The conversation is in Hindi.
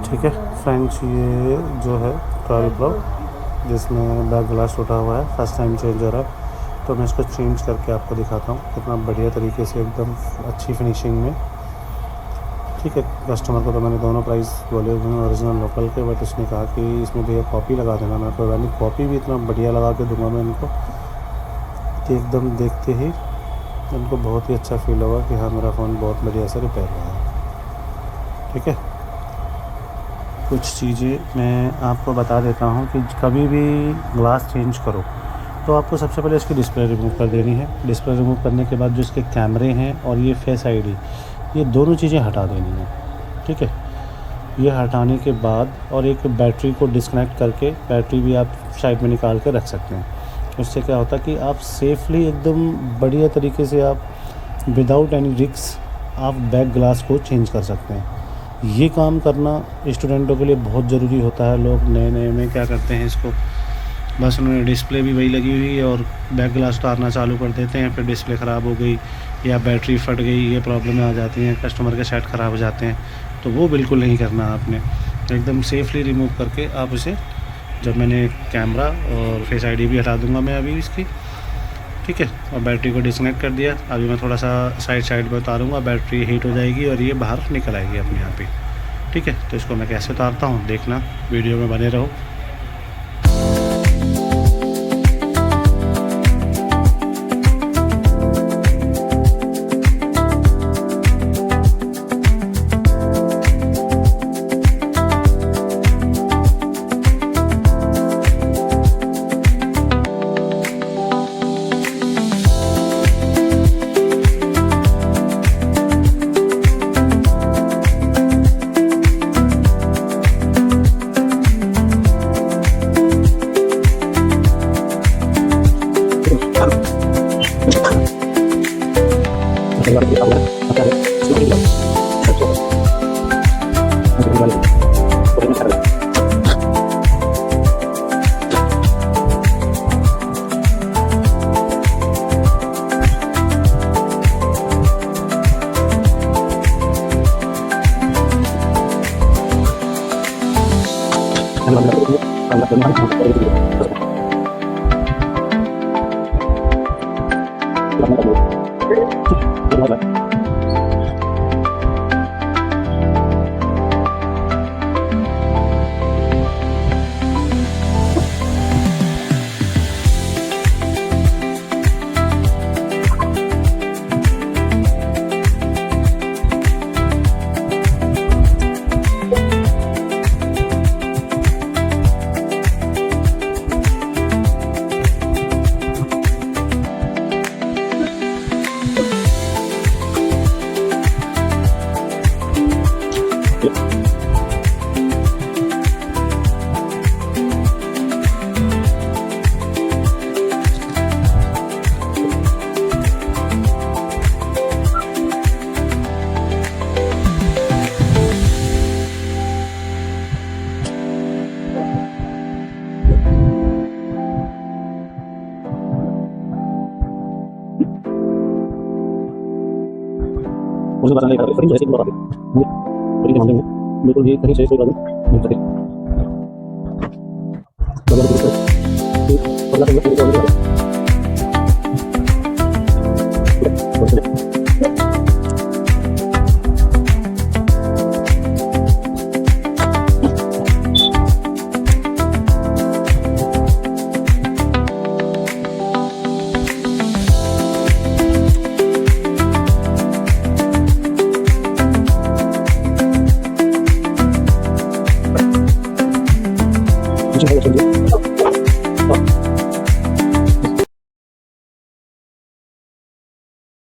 ठीक है फ्रेंड्स, ये जो है ट्रैवल ब्लॉग जिसमें बैक ग्लास टूटा हुआ है, फर्स्ट टाइम चेंज हो रहा है, तो मैं इसको चेंज करके आपको दिखाता हूँ कितना बढ़िया तरीके से, एकदम अच्छी फिनिशिंग में। ठीक है, कस्टमर को तो मैंने दोनों प्राइस बोले हुए हैं ओरिजिनल लोकल के, बट उसने कहा कि इसमें भैया कॉपी लगा देना। मैं कोई नहीं, कॉपी भी इतना बढ़िया लगा के दूंगा मैं इनको कि एकदम देखते ही इनको बहुत ही अच्छा फील होगा कि हाँ मेरा फ़ोन बहुत बढ़िया से रिपेयर हुआ है। ठीक है, कुछ चीज़ें मैं आपको बता देता हूँ कि कभी भी ग्लास चेंज करो तो आपको सबसे पहले इसकी डिस्प्ले रिमूव कर देनी है। डिस्प्ले रिमूव करने के बाद जो इसके कैमरे हैं और ये फेस आईडी, ये दोनों चीज़ें हटा देनी है। ठीक है, ये हटाने के बाद और एक बैटरी को डिस्कनेक्ट करके बैटरी भी आप साइड में निकाल कर रख सकते हैं। उससे क्या होता है कि आप सेफली एकदम बढ़िया तरीके से आप विदाउट एनी रिस्क आप बैक ग्लास को चेंज कर सकते हैं। ये काम करना स्टूडेंटों के लिए बहुत ज़रूरी होता है। लोग नए नए में क्या करते हैं, इसको बस उन्होंने डिस्प्ले भी वही लगी हुई है और बैक ग्लास उतारना चालू कर देते हैं, फिर डिस्प्ले ख़राब हो गई या बैटरी फट गई, ये प्रॉब्लमें आ जाती हैं, कस्टमर के सेट ख़राब हो जाते हैं। तो वो बिल्कुल नहीं करना आपने, एकदम सेफली रिमूव करके आप इसे, जब मैंने कैमरा और फेस आईडी भी हटा दूंगा मैं अभी इसकी, ठीक है, और बैटरी को डिस्कनेक्ट कर दिया। अभी मैं थोड़ा सा साइड में उतारूंगा, बैटरी हीट हो जाएगी और ये बाहर निकल आएगी अपने आप ही। ठीक है, तो इसको मैं कैसे उतारता हूँ देखना, वीडियो में बने रहो। मुझे बताना है फ्रेंड, जैसे कि बता दें फ्री के मामले में बिल्कुल ये कहीं से कोई प्रॉब्लम नहीं होती। मुझे